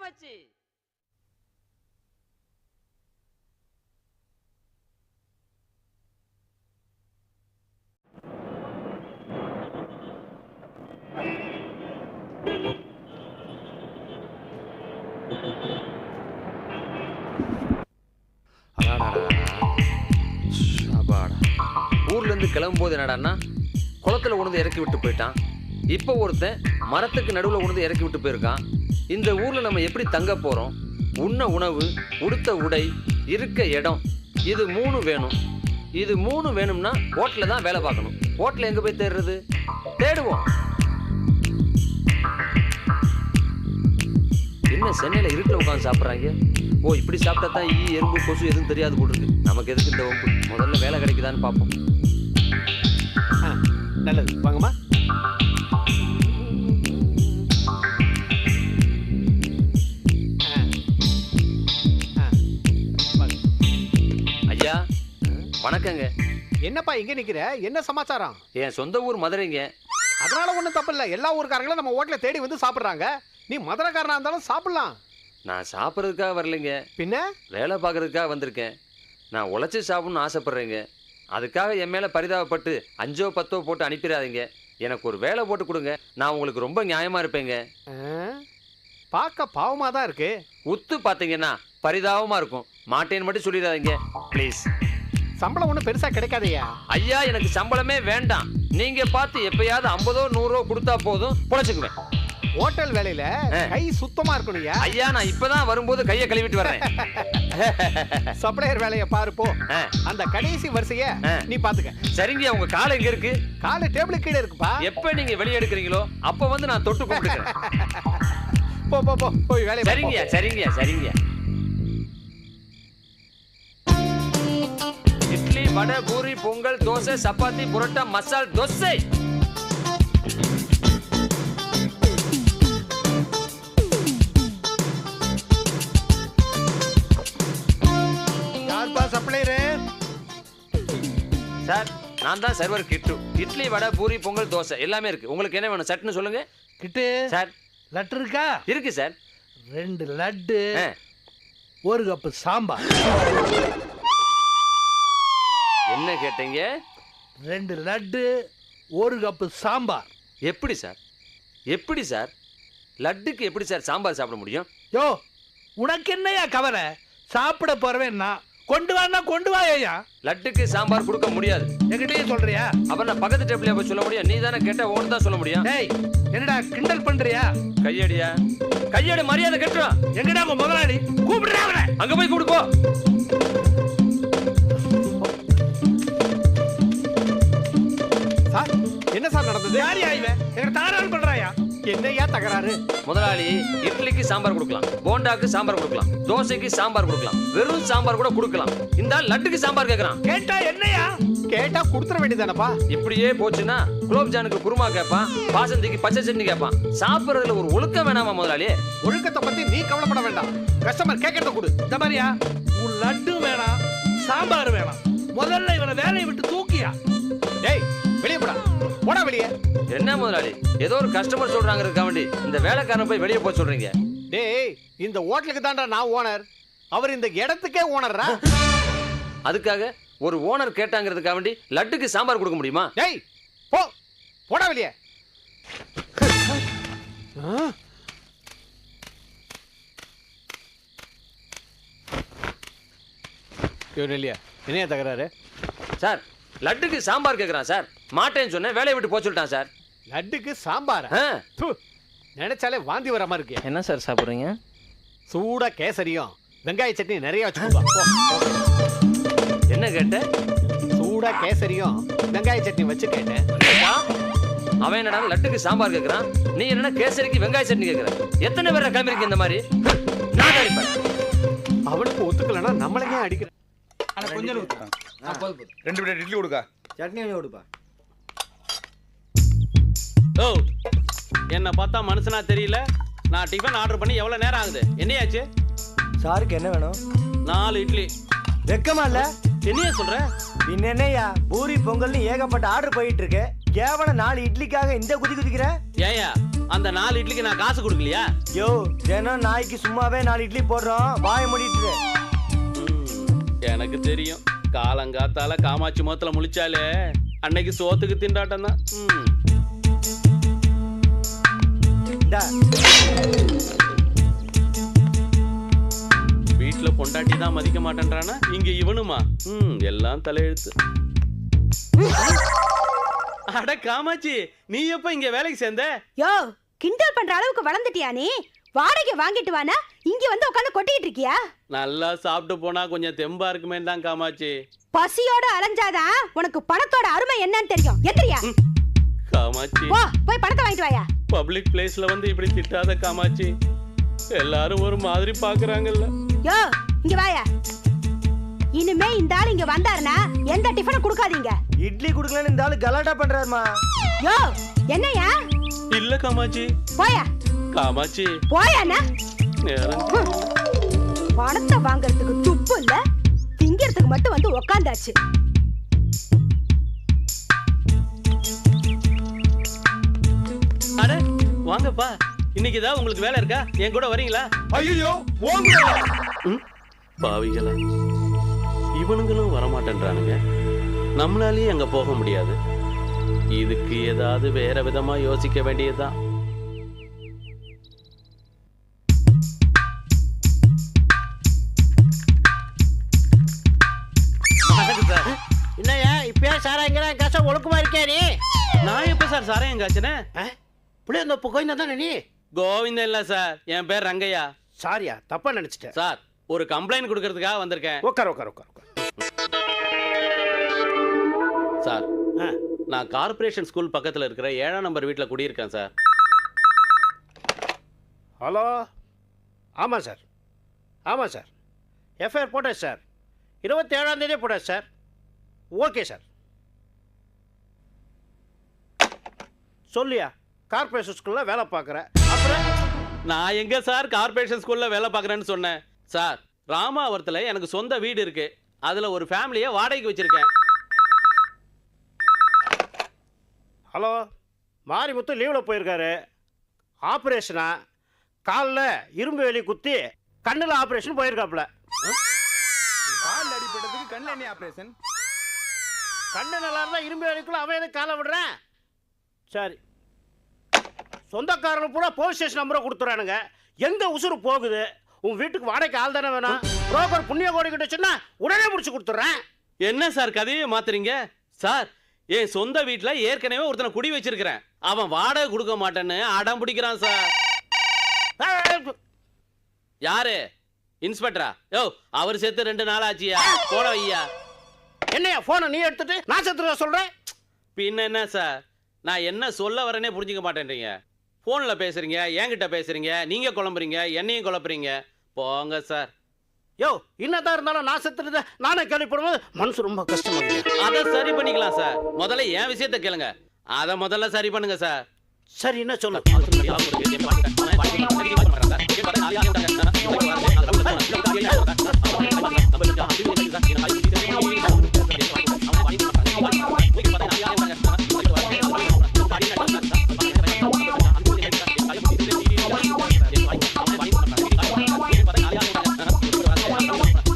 வச்சு. ஊர்ல இருந்து கிளம்பும் போது என்னடான்னா குளத்துல உணர்ந்து இறக்கி விட்டு போயிட்டான். இப்போ ஒருத்தன் மரத்துக்கு நடுவில் உணர்ந்து இறக்கி விட்டு போயிருக்கான். இந்த ஊர்ல நம்ம எப்படி தங்க போறோம்? உண்ண உணவு, உடுத்த உடை, இருக்க இடம், இது 3 வேணும். இது 3 வேணும்னா ஹோட்டல்ல தான் வேலை பார்க்கணும். ஹோட்டல் எங்க போய் தேடுறது? தேடுவோம். என்ன சென்னையில இருட்டில் உட்காந்து சாப்பிட்றாங்க? ஓ, இப்படி சாப்பிட்டா தான் எறும்பு கொசு எதுவும் தெரியாது போல் இருக்கு. நமக்கு எதுக்கு இந்த வம்பு? முதல்ல வேலை கிடைக்குதான்னு பார்ப்போம். நல்லது, வாங்கம்மா. ஐயா வணக்கங்க. என்னப்பா இங்க நிக்கிற? என்ன சமாச்சாரம்? என் சொந்த ஊர் மதுரைங்க. அதனால ஒண்ணும் தப்பு இல்ல. எல்லா ஊருக்காரங்களும் நம்ம ஹோட்டல தேடி வந்து சாப்பிடுறாங்க. நீ மதுரைக்காரனா இருந்தாலும் சாப்பிடலாம். நான் சாப்பிட்றதுக்காக வரலைங்க, பின்ன வேலை பார்க்கறதுக்காக வந்திருக்கேன். நான் உழைச்சி சாப்பிடணும்னு ஆசைப்படுறேங்க. அதுக்காக என் மேலே பரிதாபப்பட்டு 5ஓ 10ஓ போட்டு அனுப்பிடாதீங்க. எனக்கு ஒரு வேலை போட்டு கொடுங்க. நான் உங்களுக்கு ரொம்ப நியாயமாக இருப்பேங்க. பார்க்க பாவமாக தான் இருக்கு. உத்து பார்த்தீங்கன்னா பரிதாபமாக இருக்கும். மாட்டேன்னு மட்டும் சொல்லிடாதீங்க ப்ளீஸ். சம்பளம் ஒன்றும் பெருசாக கிடைக்காதையா? ஐயா, எனக்கு சம்பளமே வேண்டாம். நீங்கள் பார்த்து எப்பயாவது 50ஓ 100ஓ கொடுத்தா போதும், பொழைச்சுக்குவேன். ஹோட்டல் வேலையில கை சுத்தமா இருக்கணும்யா. ஐயா, நான் இப்பதான் வரும்போது கையை கழுவிட்டு வரேன். சப்ளையர் வேலையை பாரு போ. அந்த கடைசி வரிசைய நீ பாத்துக்க. சரிங்க. உங்க கால் எங்க இருக்கு? கால் டேபிள் கீழே இருக்குப்பா. எப்ப நீங்க வெளியே எடுக்கிறீங்களோ அப்ப வந்து நான் தொட்டு கூப்பிடுறேன். போ போ போ போய் வேலையை. சரிங்க சரிங்க சரிங்க. இட்லி, வடை, பூரி, பொங்கல், தோசை, சப்பாத்தி, புரோட்டா, மசால் தோசை. சார், நான் தான் சர்வர் கிட்டு. இட்லி, வடை, பூரி, பொங்கல், தோசை எல்லாமே இருக்கு. உங்களுக்கு என்ன வேணும்? சட்னு சொல்லுங்க. கிட்டு சார், லட்டு இருக்கா? இருக்கு சார். 2 லட்டு, 1 கப்பு சாம்பார். என்ன கேட்டீங்க? 2 லட்டு, 1 கப்பு சாம்பார். எப்படி சார்? எப்படி சார்? லட்டுக்கு எப்படி சார் சாம்பார் சாப்பிட முடியும்? யோ, உனக்கு என்னையா கவலை? சாப்பிட போறவேன்னா கொண்டு வான்னா கொண்டு வா. ஐயா, லட்டுக்கு சாம்பார் கொடுக்க முடியாது. என்கிட்டயே சொல்றியா? அப்புறம் நான் பக்கத்து டேபிள்ல போய் சொல்ல முடியும்? நீ தானே கேட்ட, ஓன்னு தான் சொல்ல முடியும். டேய், என்னடா கிண்டல் பண்றியா? கையடியா? கையடி, மரியாதை கட்டுறா. எங்கடா உங்க முதலாளி? கூப்பிடுறா அவனை. அங்க போய் கூப்பிடு போ. சார், என்ன சார் நடந்தது? யாரியா இவன்? எங்க தகராறு பண்றாயா? என்னையா தகராறு? முதலாளி இட்லிக்கு சாம்பார் கொடுக்கலாம், போண்டாக்கு சாம்பார் கொடுக்கலாம், தோசைக்கு சாம்பார் கொடுக்கலாம், வெறும் சாம்பார் கூட கொடுக்கலாம். இந்த லட்டுக்கு சாம்பார் கேக்குறான். கேட்டா என்னையா? கேட்டா கொடுத்துற வேண்டியதானப்பா. இப்படியே போச்சுன்னா குலோப் ஜானுக்கு குருமா கேட்பான், பாசந்திக்கு பச்சை சட்னி கேட்பான். சாப்பிடுறதுல ஒரு ஒழுக்கம் வேணாமா முதலாளி? ஒழுக்கத்தை பத்தி நீ கவலைப்பட வேண்டாம். கஸ்டமர் கேட்கறத கொடு. இந்த மாதிரியா? உன் லட்டு வேணாம், சாம்பார் வேணாம். முதல்ல இவனை வேலையை விட்டு தூக்கியா. டேய், வெளியே போடா. போடா வெளியே. என்ன முதலாளி, ஏதோ ஒரு கஸ்டமர் சொல்றாங்க வேண்டி இந்த வேலைக்காரன் போய் வெளியே போக சொல்றீங்க? டேய், இந்த ஹோட்டலுக்கு தான்டா நான் ஓனர். அவர் இந்த இடத்துக்கே ஓனர்ரா. அதுக்காக ஒரு ஓனர் கேட்டாங்கிறதுக்காக வேண்டி லட்டுக்கு சாம்பார் கொடுக்க முடியுமா? டேய், போ. போடா வெளியே. இல்லையா? என்னையா தகராறு? சார், லட்டுக்கு சாம்பார் கேட்குறான் சார். மாட்டேன்னு சொன்னேன், வேலையை விட்டு போக சொல்லிட்டான் சார். லட்டுக்கு சாம்பார்? நினைச்சாலே வாந்தி வர மாதிரி இருக்கு. என்ன சார் சாப்பிட்றீங்க? சூடா கேசரியும் வெங்காய சட்னி நிறைய வச்சுக்கோங்க. என்ன கேட்ட? சூடா கேசரியும் வெங்காய சட்னி வச்சு கேட்டேன். அவன் என்னடா லட்டுக்கு சாம்பார் கேட்குறான், நீ என்ன கேசரிக்கு வெங்காய சட்னி கேட்குற? எத்தனை பேரை கிளம்பிருக்கு இந்த மாதிரி? நான் அடிப்பேன். அவனுக்கு ஒத்துக்கலன்னா நம்மளையே அடிக்கிறேன். கொஞ்சம் 2 பிளேட் இட்லி கொடுக்கா. சட்னி கொஞ்சம் கொடுப்பா. ஓ, என்ன பார்த்தா மனுஷனா தெரியல. நான் டிஃபன் ஆர்டர் பண்ணி எவ்வளவு நேரம் ஆகுது? என்னையாச்சு? சாருக்கு என்ன வேணும்? 4 இட்லி. வெக்கமா இல்ல? என்னையா சொல்ற? என்னையா பூரி பொங்கல்னு ஏகப்பட்ட ஆர்டர் போயிட்டு இருக்கு. கேவலம் 4 இட்லிக்காக இந்த குதிக்கிற? ஏயா அந்த 4 இட்லிக்கு நான் காசு கொடுக்கலையா? யோ தினம் நாய்க்கு சும்மாவே 4 இட்லி போடுறோம், வாய மூடிட்டு. எனக்கு தெரியும், காலங்காத்தால காமாட்சி முகத்துல முழிச்சாலே அன்னைக்கு சோத்துக்கு திண்டாட்டம் தான். வீட்டுல பொண்டாட்டி தான் மதிக்க மாட்டேன்றானா, இங்க இவனுமா? எல்லாம் தலையெழுத்து. அட காமாட்சி, நீ எப்ப இங்க வேலைக்கு சேர்ந்த? யோ, கிண்டல் பண்ற அளவுக்கு வளர்ந்துட்டியா நீ? வாடகை வாங்கிட்டு வானா இங்க வந்து உட்காந்து கொட்டிட்டு இருக்கியா? நல்லா சாப்பிட்டு போனா கொஞ்சம் தெம்பா இருக்குமே தான் காமாட்சி. பசியோட அலைஞ்சாதான் உனக்கு பணத்தோட அருமை என்னன்னு தெரியும். எந்திரியா காமாட்சி, வா, போய் பணத்தை வாங்கிட்டு வாயா. பப்ளிக் பிளேஸ்ல வந்து இப்படி திட்டாத காமாட்சி, எல்லாரும் ஒரு மாதிரி பாக்குறாங்கல்ல. யோ, இங்க வாயா. இனிமே இந்த ஆள் இங்க வந்தாருன்னா எந்த டிஃபனும் கொடுக்காதீங்க. இட்லி குடுக்கலன்னு இந்த ஆளு கலாட்டா பண்றாருமா. யோ, என்னையா? இல்ல காமாட்சி. போயா காமாட்சி, போயாண்ணா. பணத்தை வாங்கறதுக்கு துப்பு இல்ல, திங்கிறதுக்கு மட்டும் வந்து உக்காந்தாச்சு. அட வாங்கப்பா, இன்னைக்கு ஏதாவது உங்களுக்கு வேலை இருக்கா? என் கூட வரீங்களா? ஐயோ பாவிகளா, இவனுங்களும் வரமாட்டேன்றானுங்க, நம்மளாலேயே அங்க போக முடியாது. இதுக்கு ஏதாவது வேற விதமா யோசிக்க வேண்டியதுதான். என்னையா இப்பயா சாராயங்கிற காசா ஒழுக்கமா இருக்கே நீ? நான் எப்ப சார் சாரையும் காய்ச்சினேன்? புள்ளி அந்த கோயிந்தா தானே நீ? கோவிந்தன் இல்ல சார், என் பேர் ரங்கையா. சாரியா, தப்பா நினைச்சிட்டேன் சார். ஒரு கம்ப்ளைண்ட் கொடுக்கறதுக்காக வந்திருக்கேன். உட்கார் உட்கார் உட்கார் உட்கார். சார், நான் கார்ப்பரேஷன் ஸ்கூல் பக்கத்துல இருக்கிற 7ஆம் நம்பர் வீட்டுல குடியிருக்கேன் சார். ஹலோ, ஆமாம் சார், ஆமாம் சார், எஃப்ஐஆர் போட்டேன் சார், 27ஆம் தேதியே போட்டேன் சார். Okay sir. சொல்லியா, கார்ப்பரேஷன் ஸ்கூலில் வேலை பார்க்குறேன். அப்புறம் நான் எங்க சார் கார்ப்பரேஷன் ஸ்கூல்ல வேலை பார்க்குறேன்னு சொன்னேன் சார். ராமாவரத்துல எனக்கு சொந்த வீடு இருக்கு, அதுல ஒரு ஃபேமிலியை வாடகைக்கு வச்சிருக்கேன். ஹலோ, மாரிமுத்து லீவில் போயிருக்காரு. ஆப்ரேஷனா? காலில் இரும்பு வேலி குத்தி கண்ணில் ஆப்ரேஷன் போயிருக்காப்புல. கால் அடிபட்டதுக்கு கண்ணில் என்ன ஆபரேஷன்? கண்ணு நல்லா இருந்தால் இரும்பு வேலிக்குள்ள அவன் எதுக்கு காலை விடுறேன்? சரி, சொந்தக்காரங்க பூரா போலீஸ் ஸ்டேஷன் நம்பரை கொடுத்துறானுங்க. எங்கே உசுறு போகுது? உன் வீட்டுக்கு வாடகைக்கு ஆள் தானே வேணும். புரோக்கர் புண்ணிய கோடி கிட்ட சொன்னா உடனே முடிச்சு கொடுத்துட்றேன். என்ன சார் கதையை மாத்துறீங்க சார்? என் சொந்த வீட்டுல ஏற்கனவே ஒருத்தனை குடி வச்சிருக்கிறேன், அவன் வாடகை கொடுக்க மாட்டேன்னு அடம் பிடிக்கிறான் சார். யாரு? இன்ஸ்பெக்டரா? யோ, அவர் செத்து 2 நாள் ஆச்சியா? போட வையா. என்னையா போனை நீ எடுத்துட்டு நான் செத்துறத சொல்றேன்? பின்ன என்ன சார், நான் என்ன சொல்ல வரேனே புரிஞ்சுக்க மாட்டேன்றீங்க. போன்ல பேசுறீங்க, என்கிட்ட பேசுறீங்க, நீங்க குழம்புறீங்க, என்னையும் குழப்புறீங்க. போங்க சார். யோ, என்னதான் இருந்தாலும் நான் செத்துறத நானே கேள்விப்படும்போது மனசு ரொம்ப கஷ்டமா இருக்கு. அதை சரி பண்ணிக்கலாம் சார். முதல்ல என் விஷயத்தை கேளுங்க, அதை முதல்ல சரி பண்ணுங்க சார். சரி, என்ன சொல்லு?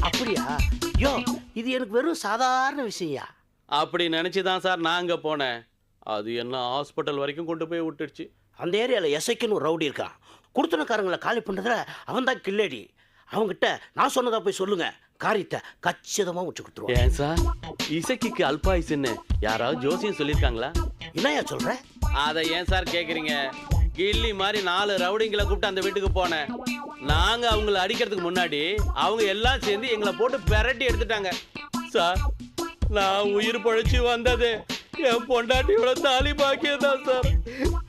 அப்படியா? யோ, இது எனக்கு வெறும் சாதாரண விஷயம். அப்படி நினைச்சுதான் சார் நான் அங்க போனேன். அது என்ன ஹாஸ்பிட்டல் வரைக்கும் கொண்டு போய் விட்டுடுச்சு. அந்த ஏரியாவில் எஸ்ஐக்குன்னு ஒரு ரவுடி இருக்கான். கொடுத்தனக்காரங்களை காலி பண்ணுறதுல அவன் தான் கில்லேடி. அவங்ககிட்ட நான் சொன்னதா போய் சொல்லுங்க, காரியத்தை கச்சிதமாக முடிச்சு கொடுத்துருவான். ஏன் சார், இசைக்கு அல்பாயுசுன்னு யாராவது ஜோசியம் சொல்லியிருக்காங்களா? என்னையா சொல்ற? அதை ஏன் சார் கேட்குறீங்க? கில்லி மாதிரி 4 ரவுடிங்களை கூப்பிட்டு அந்த வீட்டுக்கு போனேன். நாங்க அவங்கள அடிக்கிறதுக்கு முன்னாடி அவங்க எல்லாம் சேர்ந்து எங்களை போட்டு பெரட்டி எடுத்துட்டாங்க சார். நான் உயிர் பழிச்சு வந்தது என் பொண்டாட்டியோட தாலி பாக்கியதான் சார்.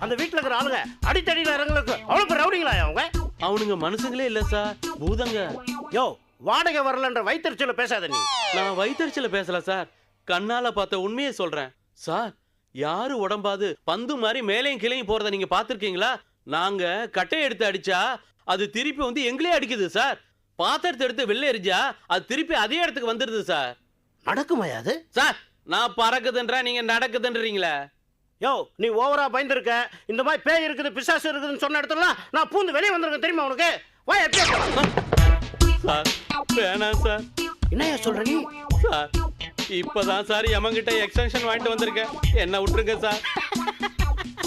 அந்த வீட்டில் இருக்கிற ஆளுங்க அடித்தடியில் இறங்களுக்கு அவ்வளோ ரவுடிங்களா அவங்க? அவனுங்க மனுஷங்களே இல்ல சார், பூதங்க. யோ, வாடகை வரலன்ற வைத்தறிச்சல பேசாத நீ. நான் வைத்தறிச்சல பேசல சார், கண்ணால பார்த்த உண்மையை சொல்றேன் சார். யாரு உடம்பாது பந்து மாதிரி மேலையும் கீழையும் போறத நீங்க பாத்துருக்கீங்களா? நாங்க கட்டை எடுத்து அடிச்சா அது திருப்பி வந்து எங்களே அடிக்குது சார். பாத்திரத்தை எடுத்து வெளில எரிஞ்சா அது திருப்பி அதே இடத்துக்கு வந்துடுது சார். நடக்குமாயா அது? சார், நான் பறக்குதுன்றா, நீங்க நடக்குதுன்றீங்களா? யோ நீ ஓவரா பயந்துருக்க. இந்த மாதிரி பேய் இருக்குது பிசாசு இருக்குதுன்னு சொன்ன இடத்துல நான் பூந்து வெளியே வந்திருக்கேன் தெரியுமா உனக்கு? வா எப்படியா சார் வேணாம் சார். என்னையா சொல்ற நீ? சார் இப்பதான் சார் எமங்கிட்ட எக்ஸ்டென்ஷன் வாங்கிட்டு வந்திருக்கேன், என்ன விட்டுருங்க சார்.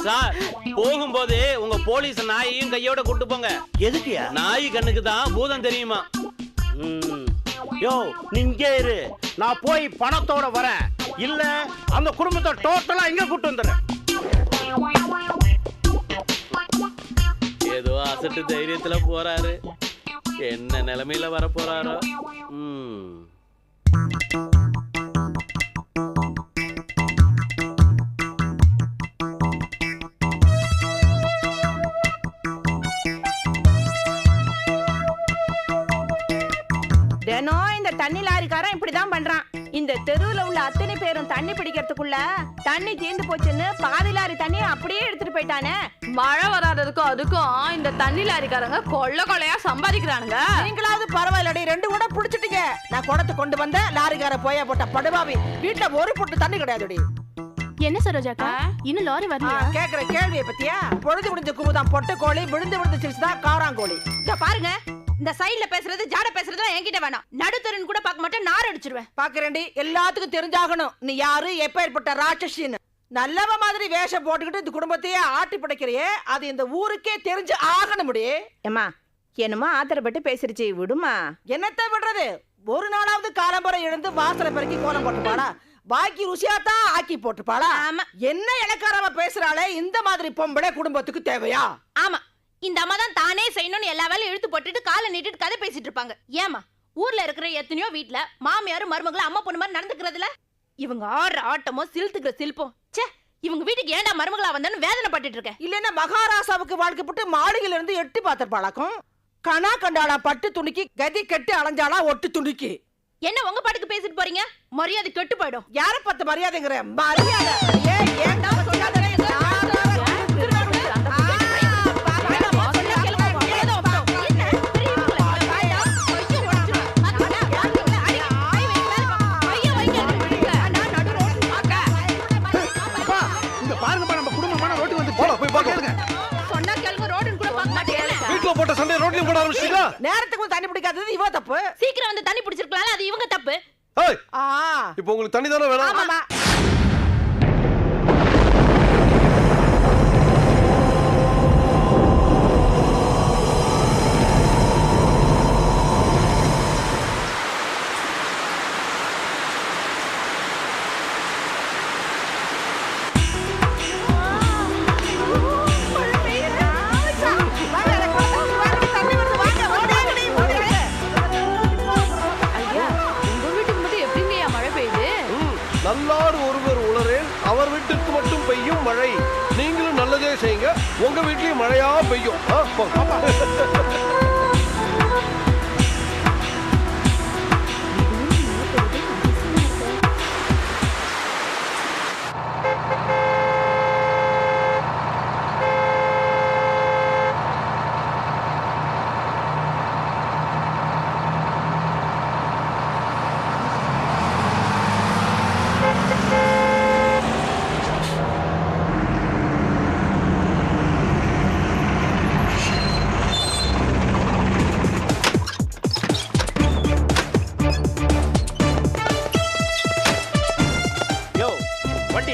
சார் போகும்போது உங்க போலீஸ் நாயையும் கையோட கூட்டு போங்க. எதுக்குயா? நாய் கண்ணுக்கு தான் பூதம் தெரியுமா. யோ நீங்க இரு, நான் போய் பணத்தோட வரேன். இல்ல அந்த குடும்பத்தை டோட்டலா இங்க கூட்டு வந்துடுறேன். ஏதோ அசட்டு தைரியத்துல போறாரு, என்ன நிலைமையில வர போறாரோ. தினம் இந்த தண்ணி லாரிக்காரன் இப்படிதான் பண்றான். இந்த தெருவுல உள்ள அத்தனை பேரும் தண்ணி பிடிக்கிறதுக்குள்ள தண்ணி தீர்ந்து போச்சுன்னு பாதி லாரி தண்ணி அப்படியே எடுத்துட்டு போயிட்டானே. மழை வராததுக்கும் அதுக்கும் இந்த தண்ணி லாரிக்காரங்க கொள்ள கொள்ளையா சம்பாதிக்கிறானுங்க. நீங்களாவது பரவாயில்லடி, 2 கூட புடிச்சிட்டீங்க. நான் குடத்தை கொண்டு வந்த லாரிக்கார போயா போட்ட படுபாவி. வீட்டுல ஒரு பொட்டு தண்ணி கிடையாதுடி. என்ன சரோஜாக்கா இன்னும் லாரி வரல? கேக்குற கேள்வியை பத்தியா? பொழுது முடிஞ்ச குமுதான் பொட்டு கோழி, விழுந்து விழுந்து சிரிச்சுதான் காராங்கோழி. இத பாருங்க, இந்த சைடுல பேசுறது ஜாட பேசுறது என்கிட்ட வேணாம். நடுத்தரன் கூட பார்க்க மாட்டேன், நார் அடிச்சிருவேன். பாக்குறேன்டி, எல்லாத்துக்கும் தெரிஞ்சாகணும் நீ யாரு, எப்ப ஏற்பட்ட ராட்சசின்னு. நல்லவ மாதிரி வேஷம் போட்டுக்கிட்டு இந்த குடும்பத்தையே ஆட்டி படைக்கிறியே, அது இந்த ஊருக்கே தெரிஞ்சு ஆகணும். ஏமா என்னமோ ஆத்திரப்பட்டு பேசிருச்சு, விடுமா. என்னத்த விடுறது? ஒரு நாளாவது காலம்புரை எழுந்து வாசலை பெருக்கி கோலம் போட்டுப்பாளா? பாக்கி ருசியாத்தான் ஆக்கி போட்டுப்பாளா? என்ன இலக்காரமா பேசுறாளே, இந்த மாதிரி பொம்பளை குடும்பத்துக்கு தேவையா? ஆமா, இந்த அம்மா தான் தானே செய்யணும்னு எல்லா வேலையும் இழுத்து போட்டுட்டு காலை நீட்டிட்டு கதை பேசிட்டு இருப்பாங்க. ஏமா ஊர்ல இருக்கிற எத்தனையோ வீட்டுல மாமியாரும் மருமகளும் அம்மா பொண்ணு மாதிரி நடந்துக்கிறதுல இவங்க ஆடுற ஆட்டமோ சிலுத்துக்கிற சில்பம். சே, இவங்க வீட்டுக்கு ஏன்டா மருமகளா வந்தான்னு வேதனை பட்டுட்டு இருக்கேன். இல்லன்னா மகாராசாவுக்கு வாழ்க்கைப்பட்டு மாளிகையில இருந்து எட்டி பார்த்திருப்பாளாக்கும். கணா கண்டாளா பட்டு துணிக்கு, கதி கட்டி அலைஞ்சாளா ஒட்டு துணிக்கு. என்ன உங்க பாட்டுக்கு பேசிட்டு போறீங்க? மரியாதை கெட்டு போயிடும். யார பத்து மரியாதைங்கிற? மரியாதை ஏன்டா சொல்லாதே. நேரத்துக்கு தண்ணி பிடிக்காதது இவ தப்பு. சீக்கிரம் வந்து தண்ணி பிடிச்சிருக்கலாம், அது இவங்க தப்பு. இப்போ உங்களுக்கு தண்ணி தானே வேணும்? ஆமா. நல்லார் ஒருவர் உளரேல் அவர் வீட்டுக்கு மட்டும் பெய்யும் மழை. நீங்களும் நல்லதே செய்யுங்க, உங்க வீட்லயும் மழையா பெய்யும்.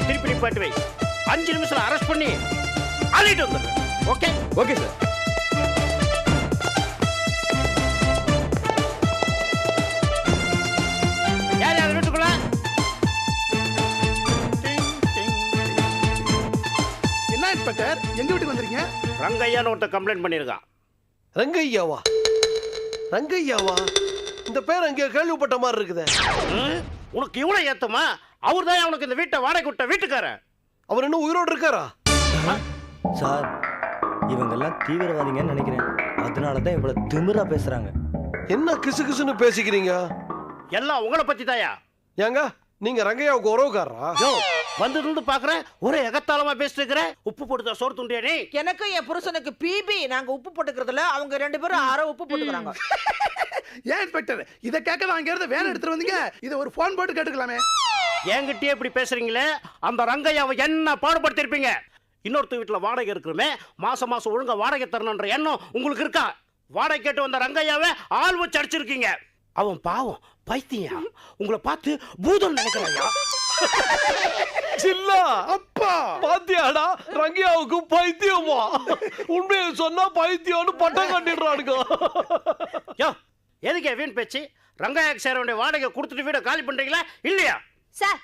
திருப்பி நிப்பாட்டு வை. 5 நிமிஷத்துல அரெஸ்ட் பண்ணி அள்ளிட்டு வந்துடுறேன். ஓகே? Okay sir. யார் யார் வீட்டுக்குள்ள? என்ன இன்ஸ்பெக்டர் எங்க வீட்டுக்கு வந்திருக்கீங்க? ரங்கையான்னு ஒருத்தர் கம்ப்ளைண்ட் பண்ணியிருக்கான். ரங்கையாவா? ரங்கையாவா? இந்த பேர் அங்கே கேள்விப்பட்ட மாதிரி இருக்குதே. உனக்கு இவ்வளவு ஏத்தமா? அவர் தான் அவனுக்கு இந்த வீட்டை வாடகை விட்ட வீட்டுக்காரன். அவர் இன்னும் உயிரோடு இருக்காரா? சார், இவங்கெல்லாம் தீவிரவாதிங்கன்னு நினைக்கிறேன். அதனாலதான் இவ்வளவு திமிரா பேசுறாங்க. என்ன கிசு கிசுன்னு பேசிக்கிறீங்க? எல்லாம் உங்களை பத்தி தாயா? ஏங்க நீங்க ரங்கையாவுக்கு உறவுக்காரரா? வந்து பாக்குறேன் ஒரே எகத்தாளமா பேசிட்டு இருக்கிற. உப்பு போட்டுதான் சோறு துண்டியா நீ? எனக்கு என் புருஷனுக்கு பிபி. நாங்க உப்பு போட்டுக்கிறதுல அவங்க 2 பேரும் அரை உப்பு போட்டுக்கிறாங்க. ஏன் இன்ஸ்பெக்டர் இதை கேட்க வாங்கிறது வேற எடுத்துட்டு வந்தீங்க? இதை ஒரு போன் போட்டு கேட்டுக்கலாமே. என்கிட்டயே இப்படி பேசுறீங்களே, அந்த ரங்கையாவை என்ன பாடுபடுத்திருப்பீங்க? இன்னொருத்த வீட்டுல வாடகை இருக்கிறோமே, மாசம் மாசம் ஒழுங்கா வாடகை தரணுன்ற எண்ணம் உங்களுக்கு இருக்கா? வாடகை கேட்டு வந்த ரங்கையாவை ஆள் வச்சு அடிச்சிருக்கீங்க. அவன் பாவம் பைத்தியம், உங்களை பார்த்து பூதம் நினைக்கிறாயா? சில்லா அப்பா பாத்தியாடா, ரங்கையாவுக்கு பைத்தியமா? உண்மையை சொன்னா பைத்தியம்னு பட்டம் கட்டிடுறானுங்க. யோ, எதுக்கு வீண் பேச்சு? ரங்கையாக்கு சேர வேண்டிய வாடகை கொடுத்துட்டு வீட காலி பண்றீங்களா இல்லையா? சார்,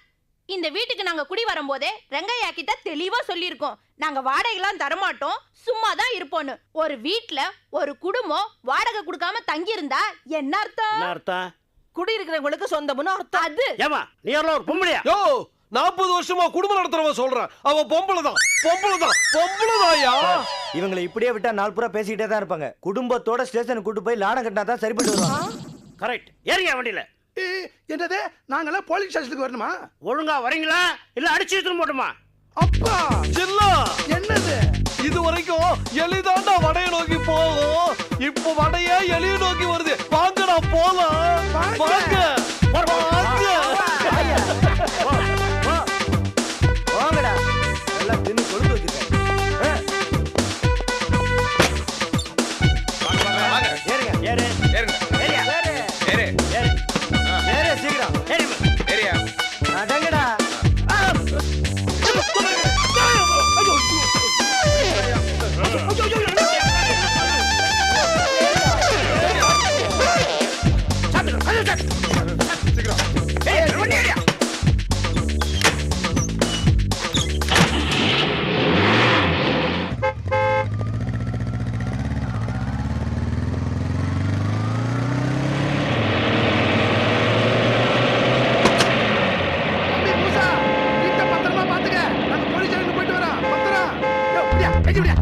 இந்த வீட்டுக்கு நாங்க குடி வரும்போதே ரங்கையா கிட்ட தெளிவா சொல்லியிருக்கோம், நாங்க வாடகைலாம் தரமாட்டோம், சும்மா தான் இருப்போம்னு. ஒரு வீட்ல ஒரு குடும்பம் வாடகை கொடுக்காம தங்கி இருந்தா என்ன அர்த்தம்? என்ன அர்த்தம்? குடி இருக்கிறவங்களுக்கு சொந்தம்னு அர்த்தம். அது ஏமா நீ எல்லாம் ஒரு பொம்பளையா? யோ, 40 வருஷமா குடும்பம் நடத்துறவன் சொல்றான், அவன் பொம்பளைதான் பொம்பளைதான்யா. இவங்களை இப்படியே விட்டா நாள் பூரா பேசிக்கிட்டே தான் இருப்பாங்க. குடும்பத்தோட ஸ்டேஷனுக்கு கூட்டு போய் லாடம் கட்டினா தான் சரிப்பட்டு வருவாங்க. கரெக்ட். ஏறியா வண்டியில. என்னது, நாங்கெல்லாம் போலீஸ் ஸ்டேஷனுக்கு வரணுமா? ஒழுங்கா வரீங்களா இல்ல அடிச்சு எடுத்துட்டு போட்டுமா? அப்பா சில்லா, என்னது இது வரைக்கும் எலிதாண்டா வடைய நோக்கி போகும், இப்ப வடைய எலிய நோக்கி வருது. வாங்கடா போலாம், வாங்க வாங்கடா, எல்லாம் தின்னு கொழுந்து வச்சிருக்கேன். ஏறுங்க, ஏறு ஏறுங்க. ஏறியா ஏறு, ஏறு. ஏறு ஏறு, சீக்கிரம் ஏறிமா. ஏறியா. அடங்கடா. தம்பி மூசா, வீட்டை பத்திரமா பாத்துக்க. நாங்க போலீஸ் ஸ்டேஷனுக்கு போயிட்டு வரோம். பத்திரம். யோ, இப்படியா, கைக்கு இப்படியா.